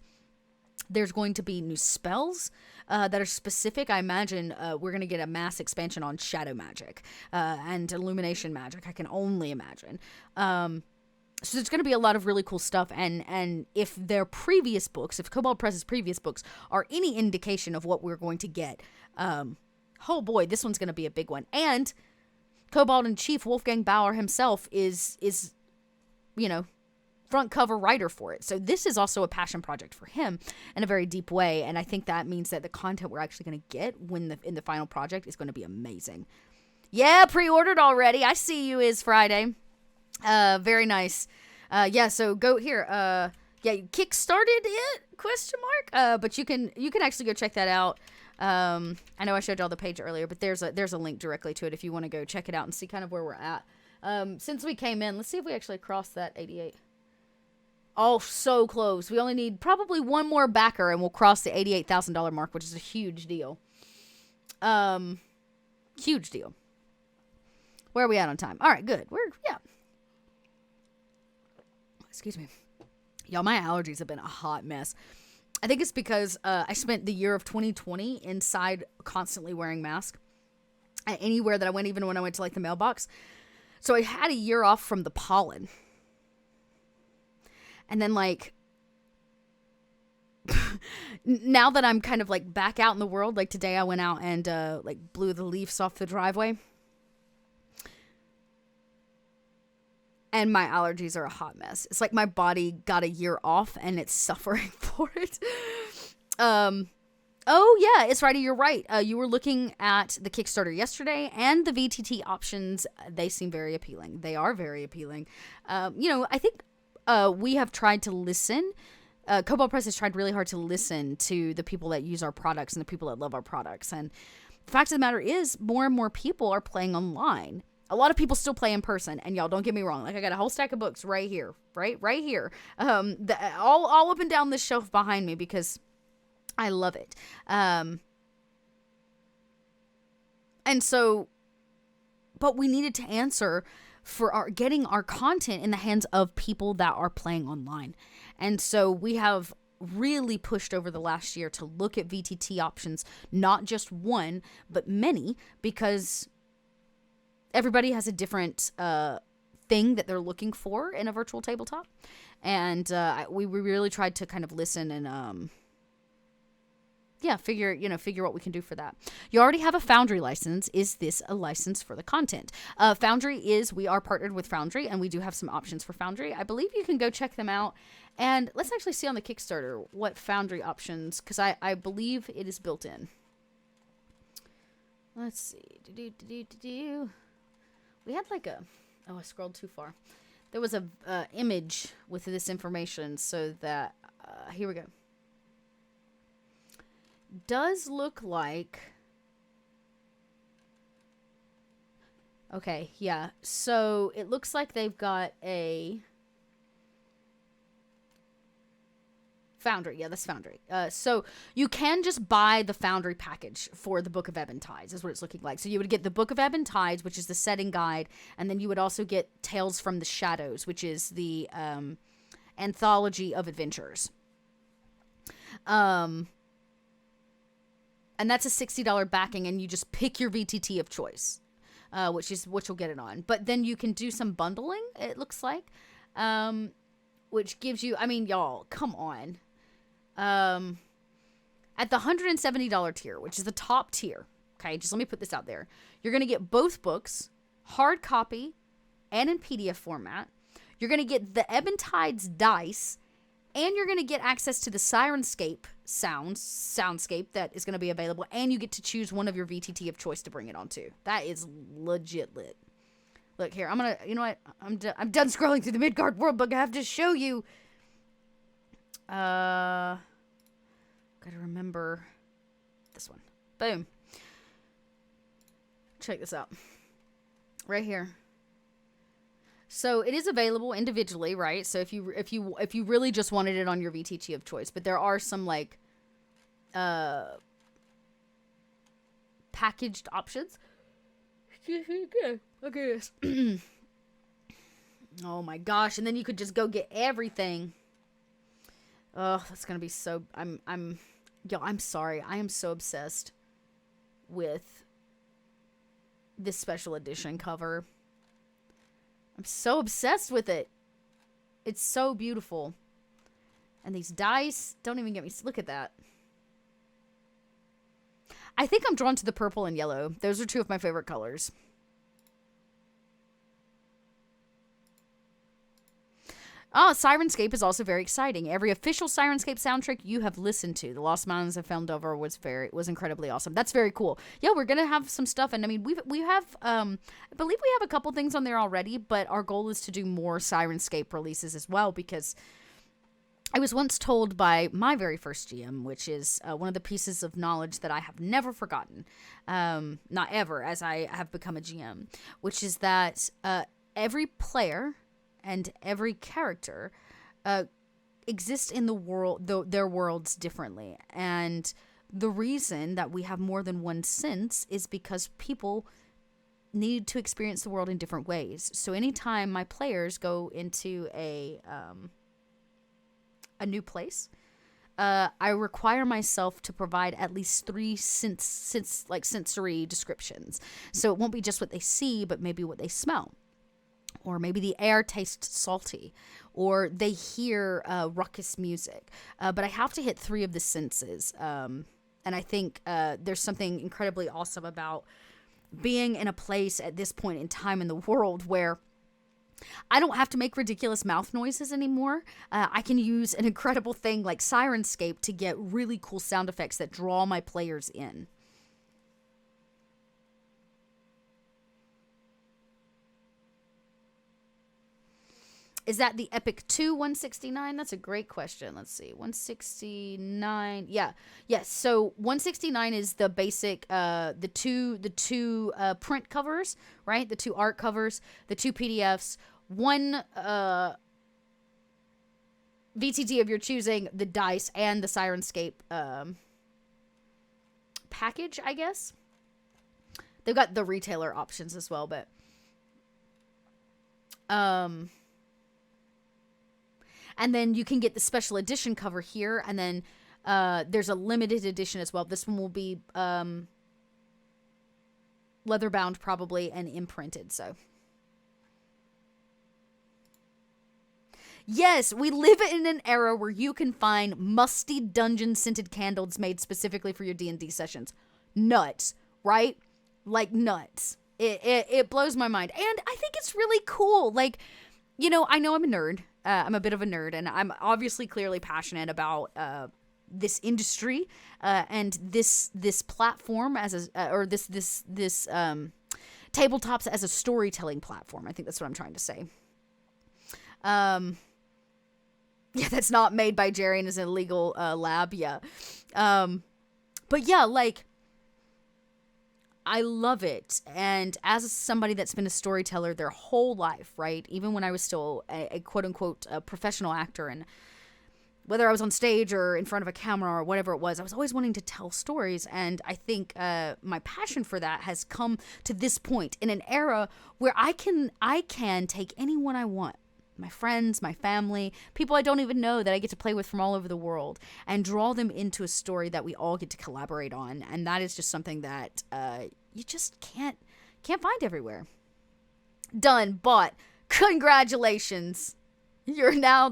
[SPEAKER 1] There's going to be new spells that are specific. I imagine we're going to get a mass expansion on shadow magic and illumination magic. I can only imagine. So there's going to be a lot of really cool stuff. And if their previous books, if Kobold Press's previous books are any indication of what we're going to get, oh boy, this one's going to be a big one. And Kobold in Chief Wolfgang Bauer himself is front cover writer for it. So this is also a passion project for him in a very deep way, and I think that means that the content we're actually going to get in the final project is going to be amazing. Yeah, pre-ordered already. I see you is Friday. Very nice. So go here. You kickstarted it? ? But you can actually go check that out. I know I showed y'all the page earlier, but there's a link directly to it if you want to go check it out and see kind of where we're at. Since we came in, let's see if we actually crossed that 88. Oh, so close. We only need probably one more backer and we'll cross the $88,000 mark, which is a huge deal. Huge deal. Where are we at on time? All right, good. Yeah. Excuse me. Y'all, my allergies have been a hot mess. I think it's because I spent the year of 2020 inside constantly wearing masks anywhere that I went, even when I went to like the mailbox. So I had a year off from the pollen. And then like now that I'm kind of like back out in the world, like today I went out and like blew the leaves off the driveway. And my allergies are a hot mess. It's like my body got a year off and it's suffering for it. Oh, yeah, it's right. You're right. You were looking at the Kickstarter yesterday and the VTT options. They seem very appealing. They are very appealing. I think we have tried to listen. Kobold Press has tried really hard to listen to the people that use our products and the people that love our products. And the fact of the matter is, more and more people are playing online. A lot of people still play in person, and y'all, don't get me wrong. Like, I got a whole stack of books right here, right here, all up and down this shelf behind me because I love it. And so, but we needed to answer for getting our content in the hands of people that are playing online, and so we have really pushed over the last year to look at VTT options, not just one, but many, because everybody has a different thing that they're looking for in a virtual tabletop. And we really tried to kind of listen and, figure what we can do for that. You already have a Foundry license. Is this a license for the content? We are partnered with Foundry, and we do have some options for Foundry. I believe you can go check them out. And let's actually see on the Kickstarter what Foundry options, because I believe it is built in. Let's see. We had like I scrolled too far. There was a image with this information so that, here we go. Does look like, okay, yeah. So it looks like they've got a Foundry. Yeah, that's Foundry. So you can just buy the Foundry package for the Book of Ebon Tides, is what it's looking like. So you would get the Book of Ebon Tides, which is the setting guide, and then you would also get Tales from the Shadows, which is the anthology of adventures. And that's a $60 backing, and you just pick your VTT of choice, which you'll get it on. But then you can do some bundling, it looks like, which gives you, I mean, y'all, come on. At the $170 tier, which is the top tier, okay, just let me put this out there. You're going to get both books, hard copy, and in PDF format. You're going to get the Ebon Tides dice, and you're going to get access to the Sirenscape soundscape that is going to be available, and you get to choose one of your VTT of choice to bring it onto. That is legit lit. Look here, I'm going to, you know what, I'm done scrolling through the Midgard world book. I have to show you. Gotta remember this one. Boom. Check this out. Right here. So it is available individually, right? So if you really just wanted it on your VTT of choice, but there are some like packaged options. Okay. Oh my gosh, and then you could just go get everything. Oh, that's gonna be so. I'm sorry. I am so obsessed with this special edition cover. I'm so obsessed with it. It's so beautiful. And these dice, don't even get me. Look at that. I think I'm drawn to the purple and yellow. Those are two of my favorite colors. Oh, Sirenscape is also very exciting. Every official Sirenscape soundtrack you have listened to, The Lost Mountains of Feldover was incredibly awesome. That's very cool. Yeah, we're gonna have some stuff, and I mean we have I believe we have a couple things on there already, but our goal is to do more Sirenscape releases as well, because I was once told by my very first GM, which is one of the pieces of knowledge that I have never forgotten, not ever, as I have become a GM, which is that every player and every character exist in the world, their worlds differently. And the reason that we have more than one sense is because people need to experience the world in different ways. So anytime my players go into a new place, I require myself to provide at least 3 sensory descriptions. So it won't be just what they see, but maybe what they smell. Or maybe the air tastes salty, or they hear ruckus music. But I have to hit 3 of the senses. And I think there's something incredibly awesome about being in a place at this point in time in the world where I don't have to make ridiculous mouth noises anymore. I can use an incredible thing like Sirenscape to get really cool sound effects that draw my players in. Is that the Epic 2 169? That's a great question. Let's see. 169. Yeah. Yes. So 169 is the basic the two print covers, right? The 2 art covers, the 2 PDFs, 1 VTT of your choosing, the dice, and the Sirenscape package, I guess. They've got the retailer options as well, but and then you can get the special edition cover here, and then there's a limited edition as well. This one will be leather bound probably and imprinted. So yes, we live in an era where you can find musty dungeon scented candles made specifically for your D&D sessions. Nuts, right? Like nuts. It blows my mind, and I think it's really cool. Like, you know, I know I'm a nerd. I'm a bit of a nerd, and I'm obviously clearly passionate about this industry and this platform as this tabletops as a storytelling platform. I think that's what I'm trying to say. Yeah, that's not made by Jerry and is an illegal lab. Yeah, but yeah, like, I love it. And as somebody that's been a storyteller their whole life, right? Even when I was still a quote unquote professional actor, and whether I was on stage or in front of a camera or whatever it was, I was always wanting to tell stories. And I think my passion for that has come to this point in an era where I can take anyone I want. My friends, my family, people I don't even know that I get to play with from all over the world, and draw them into a story that we all get to collaborate on. And that is just something that you just can't find everywhere. Done, bought. Congratulations. You're now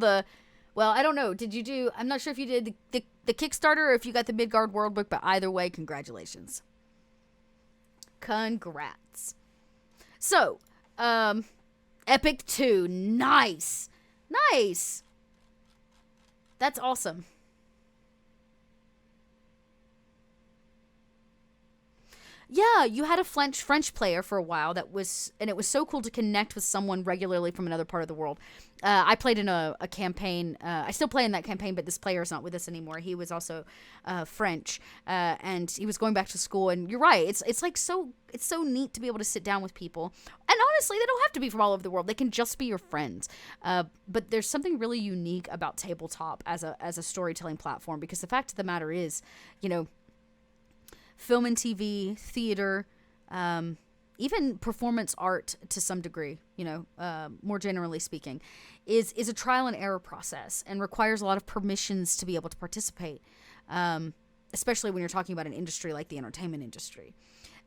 [SPEAKER 1] well, I don't know. I'm not sure if you did the Kickstarter or if you got the Midgard World Book, but either way, congratulations. Congrats. So, Epic 2. Nice. Nice. That's awesome. Yeah, you had a French player for a while and it was so cool to connect with someone regularly from another part of the world. I played in a campaign. I still play in that campaign, but this player is not with us anymore. He was also French, and he was going back to school. And you're right. It's so neat to be able to sit down with people. And honestly, they don't have to be from all over the world. They can just be your friends. But there's something really unique about tabletop as a storytelling platform, because the fact of the matter is, you know, film and TV, theater, even performance art to some degree, you know, more generally speaking, is a trial and error process and requires a lot of permissions to be able to participate, especially when you're talking about an industry like the entertainment industry.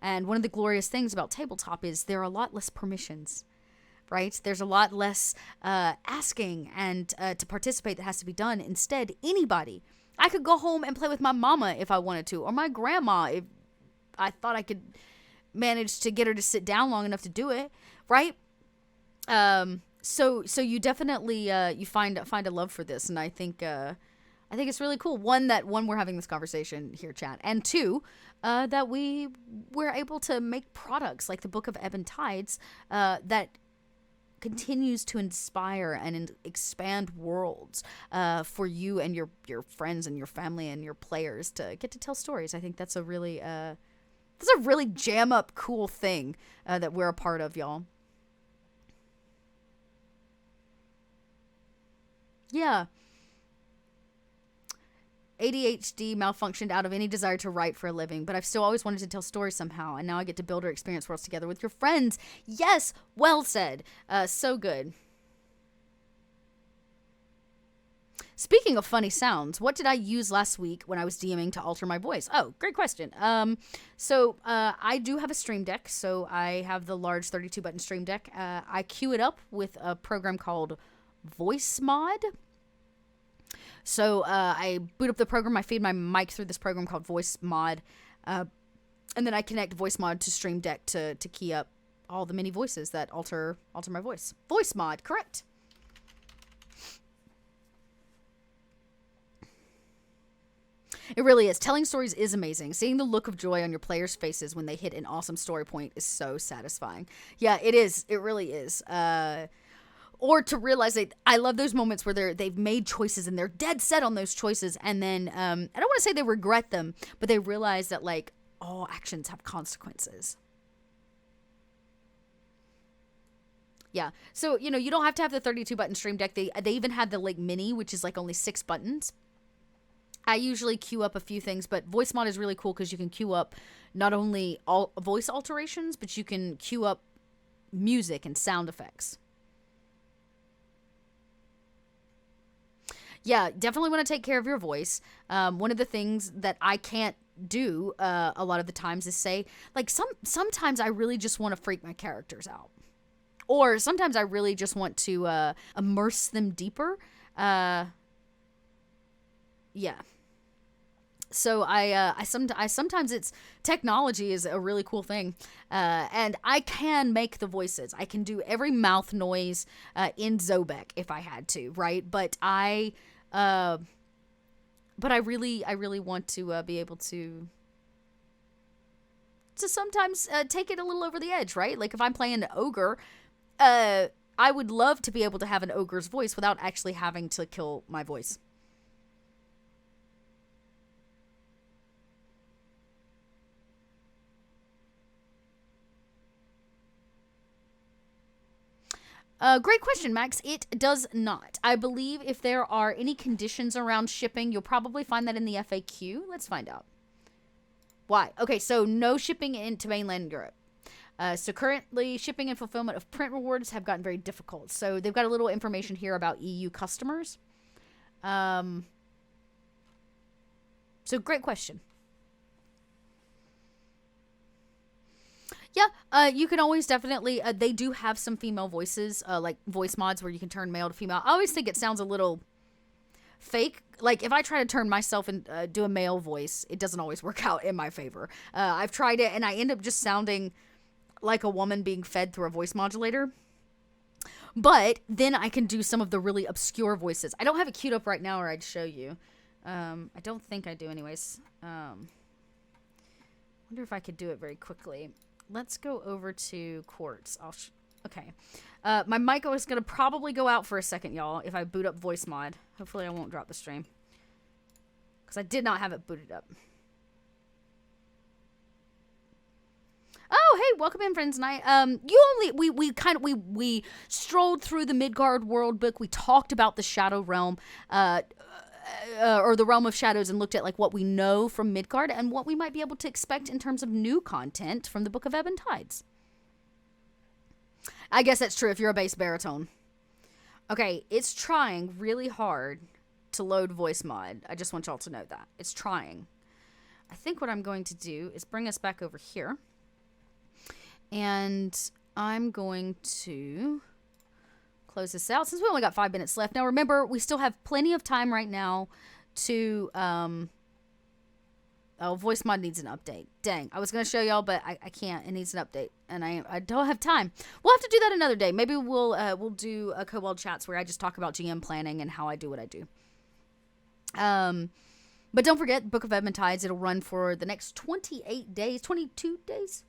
[SPEAKER 1] And one of the glorious things about tabletop is there are a lot less permissions, right? There's a lot less asking and to participate that has to be done. Instead, anybody. I could go home and play with my mama if I wanted to, or my grandma if I thought I could manage to get her to sit down long enough to do it, right? So you definitely you find a love for this, and I think it's really cool. One, we're having this conversation here, chat, and 2, that we're able to make products like the Book of Ebb and Tides that continues to inspire and expand worlds for you and your friends and your family and your players to get to tell stories. I think that's a really jam up cool thing that we're a part of, y'all. Yeah. ADHD malfunctioned out of any desire to write for a living, but I've still always wanted to tell stories somehow, and now I get to build or experience worlds together with your friends. Yes, well said. So good. Speaking of funny sounds, what did I use last week when I was DMing to alter my voice? Oh, great question. So I do have a Stream Deck, so I have the large 32-button Stream Deck. I queue it up with a program called Voice Mod. So I boot up the program, I feed my mic through this program called Voice Mod, and then I connect Voice Mod to Stream Deck to key up all the mini voices that alter my voice. Voice Mod, correct. It really is. Telling stories is amazing. Seeing the look of joy on your players' faces when they hit an awesome story point is so satisfying. Yeah, it is. It really is. Or to realize that I love those moments where they've made choices and they're dead set on those choices, and then I don't want to say they regret them, but they realize that like all actions have consequences. Yeah. So, you know, you don't have to have the 32-button Stream Deck. They even have the like mini, which is like only 6 buttons. I usually queue up a few things, but Voice Mod is really cool because you can queue up not only all voice alterations, but you can queue up music and sound effects. Yeah, definitely want to take care of your voice. One of the things that I can't do a lot of the times is say, like, sometimes I really just want to freak my characters out. Or sometimes I really just want to immerse them deeper. Yeah. So I sometimes it's technology is a really cool thing, and I can make the voices. I can do every mouth noise in Zobek if I had to, right? But I really want to be able to sometimes take it a little over the edge, right? Like if I'm playing an ogre, I would love to be able to have an ogre's voice without actually having to kill my voice. Great question, Max. It does not. I believe if there are any conditions around shipping, you'll probably find that in the FAQ. Let's find out. Why? Okay, so no shipping into mainland Europe. So currently, shipping and fulfillment of print rewards have gotten very difficult. So they've got a little information here about EU customers. So great question. Yeah, you can always definitely, they do have some female voices, like voice mods where you can turn male to female. I always think it sounds a little fake. Like if I try to turn myself and do a male voice, it doesn't always work out in my favor. I've tried it and I end up just sounding like a woman being fed through a voice modulator. But then I can do some of the really obscure voices. I don't have it queued up right now or I'd show you. I don't think I do anyways. Wonder if I could do it very quickly. Let's go over to Quartz. Okay. My mic is going to probably go out for a second, y'all, if I boot up Voice Mod. Hopefully I won't drop the stream. Because I did not have it booted up. Oh, hey, welcome in, friends. And we strolled through the Midgard world book. We talked about the Shadow Realm, or the Realm of Shadows, and looked at like what we know from Midgard and what we might be able to expect in terms of new content from the Book of Ebon Tides. I guess that's true if you're a bass baritone. Okay, it's trying really hard to load Voice Mod. I just want y'all to know that. It's trying. I think what I'm going to do is bring us back over here. And I'm going to close this out since we only got 5 minutes left. Now remember, we still have plenty of time right now to Voice Mod needs an update. Dang, I was gonna show y'all, but I can't. It needs an update, and I don't have time. We'll have to do that another day. Maybe we'll do a Kobold chats where I just talk about GM planning and how I do what I do. But don't forget, Book of Ebon Tides. It'll run for the next 28 days, 22 days,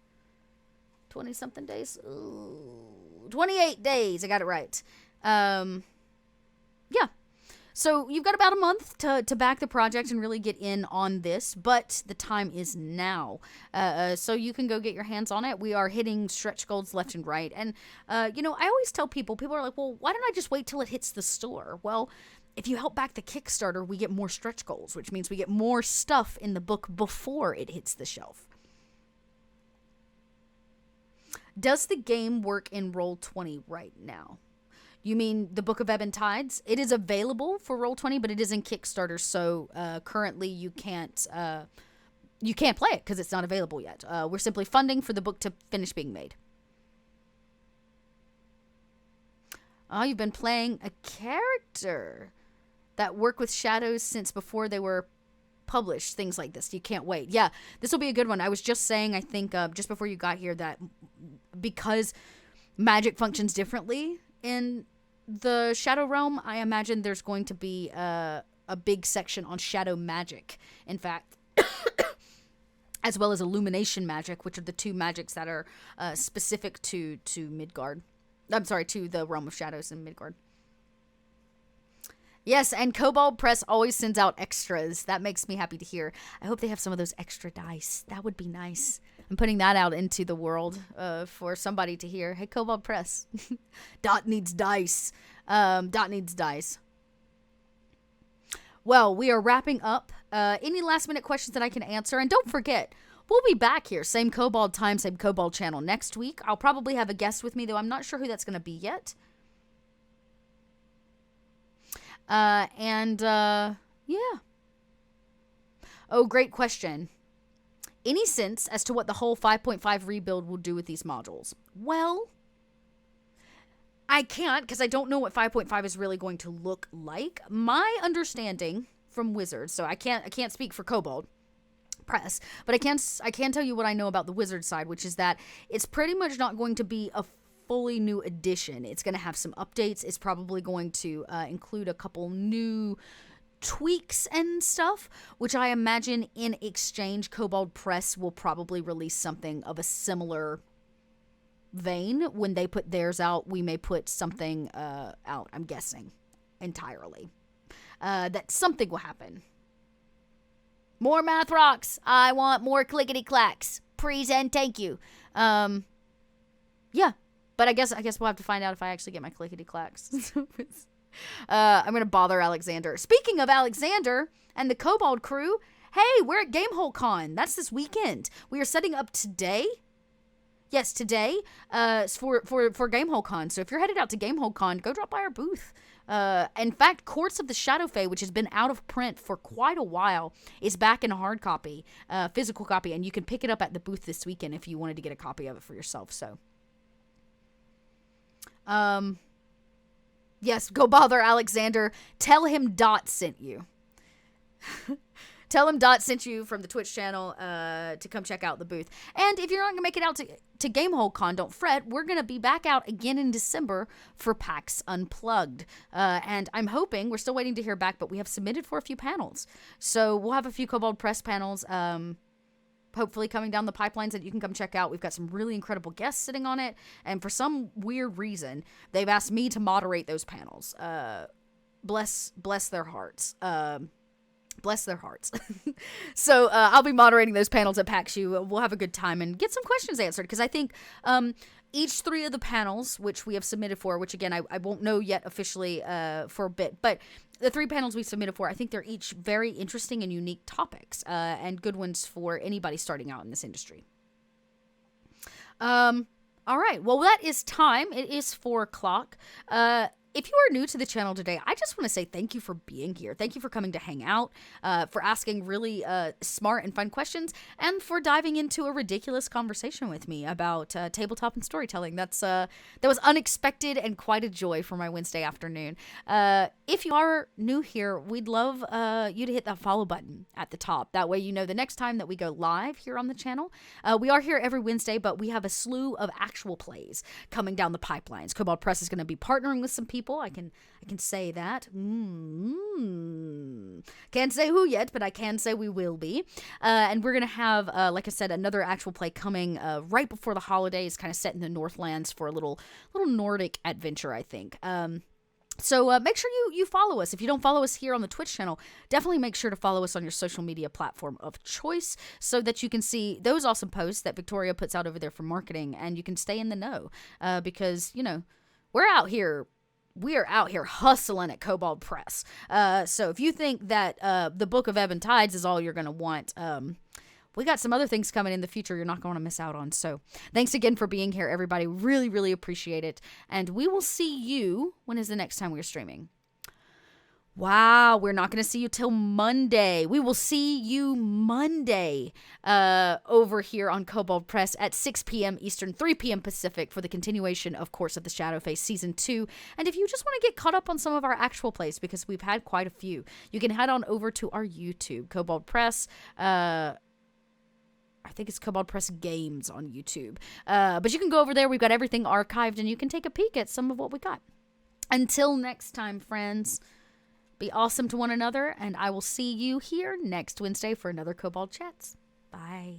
[SPEAKER 1] 20 something days. Ooh, 28 days. I got it right. Yeah. So you've got about a month to back the project and really get in on this, but the time is now. So you can go get your hands on it. We are hitting stretch goals left and right. And, I always tell people are like, well, why don't I just wait till it hits the store? Well, if you help back the Kickstarter, we get more stretch goals, which means we get more stuff in the book before it hits the shelf. Does the game work in Roll20 right now? You mean the Book of Ebon Tides? It is available for Roll20, but it is in Kickstarter, so currently you can't play it because it's not available yet. We're simply funding for the book to finish being made. Oh, you've been playing a character that worked with shadows since before they were published, things like this. You can't wait. Yeah, this will be a good one. I was just saying, I think, just before you got here, that because magic functions differently in the Shadow Realm, I imagine there's going to be a big section on shadow magic, in fact, as well as illumination magic, which are the two magics that are specific to Midgard. I'm sorry, to the Realm of Shadows in Midgard. Yes, and Kobold Press always sends out extras. That makes me happy to hear. I hope they have some of those extra dice. That would be nice. I'm putting that out into the world for somebody to hear. Hey, Kobold Press. Dot needs dice. Dot needs dice. Well, we are wrapping up. Any last minute questions that I can answer? And don't forget, we'll be back here. Same Kobold time, same Kobold channel next week. I'll probably have a guest with me, though I'm not sure who that's going to be yet. Yeah. Oh, great question. Any sense as to what the whole 5.5 rebuild will do with these modules? Well, I can't because I don't know what 5.5 is really going to look like. My understanding from Wizards, so I can't speak for Kobold Press, but I can tell you what I know about the Wizard side, which is that it's pretty much not going to be a fully new edition. It's going to have some updates. It's probably going to include a couple new tweaks and stuff, which I imagine in exchange Kobold Press will probably release something of a similar vein. When they put theirs out, we may put something out, I'm guessing, entirely. That something will happen. More math rocks. I want more clickety clacks. Please and thank you. Yeah. But I guess we'll have to find out if I actually get my clickety clacks. I'm going to bother Alexander. Speaking of Alexander and the Kobold crew, hey, we're at Gamehole Con. That's this weekend. We are setting up today. Yes, today for Gamehole Con. So if you're headed out to Gamehole Con, go drop by our booth. In fact, Courts of the Shadowfay, which has been out of print for quite a while, is back in a hard copy, physical copy, and you can pick it up at the booth this weekend if you wanted to get a copy of it for yourself. So, yes, go bother Alexander. Tell him Dot sent you. Tell him Dot sent you from the Twitch channel to come check out the booth. And if you're not going to make it out to Gamehole Con, don't fret. We're going to be back out again in December for PAX Unplugged. And I'm hoping, we're still waiting to hear back, but we have submitted for a few panels. So we'll have a few Kobold Press panels hopefully coming down the pipelines that you can come check out. We've got some really incredible guests sitting on it. And for some weird reason, they've asked me to moderate those panels. Bless their hearts. Bless their hearts. So I'll be moderating those panels at PAXU. We'll have a good time and get some questions answered, because I think each three of the panels, which we have submitted for, which again, I won't know yet officially for a bit, but the three panels we submitted for, I think they're each very interesting and unique topics and good ones for anybody starting out in this industry. All right. Well, that is time. It is 4:00. If you are new to the channel today, I just want to say thank you for being here. Thank you for coming to hang out, for asking really smart and fun questions, and for diving into a ridiculous conversation with me about tabletop and storytelling. That was unexpected and quite a joy for my Wednesday afternoon. If you are new here, we'd love you to hit that follow button at the top. That way you know the next time that we go live here on the channel. We are here every Wednesday, but we have a slew of actual plays coming down the pipelines. Kobold Press is going to be partnering with some people. I can say that. Can't say who yet, but I can say we will be. And we're going to have, like I said, another actual play coming right before the holidays, kind of set in the Northlands for a little Nordic adventure, I think. So make sure you follow us. If you don't follow us here on the Twitch channel, definitely make sure to follow us on your social media platform of choice so that you can see those awesome posts that Victoria puts out over there for marketing, and you can stay in the know because, you know, we're out here. We are out here hustling at Kobold Press. So if you think that the Book of Ebon Tides is all you're going to want, we got some other things coming in the future you're not going to miss out on. So thanks again for being here, everybody. Really, really appreciate it. And we will see you. When is the next time we're streaming? Wow, we're not going to see you till Monday. We will see you Monday over here on Kobold Press at 6 p.m. Eastern, 3 p.m. Pacific for the continuation, of course, of the Shadowfay Season 2. And if you just want to get caught up on some of our actual plays, because we've had quite a few, you can head on over to our YouTube, Kobold Press. I think it's Kobold Press Games on YouTube. But you can go over there. We've got everything archived, and you can take a peek at some of what we got. Until next time, friends. Be awesome to one another, and I will see you here next Wednesday for another Kobold Chats. Bye.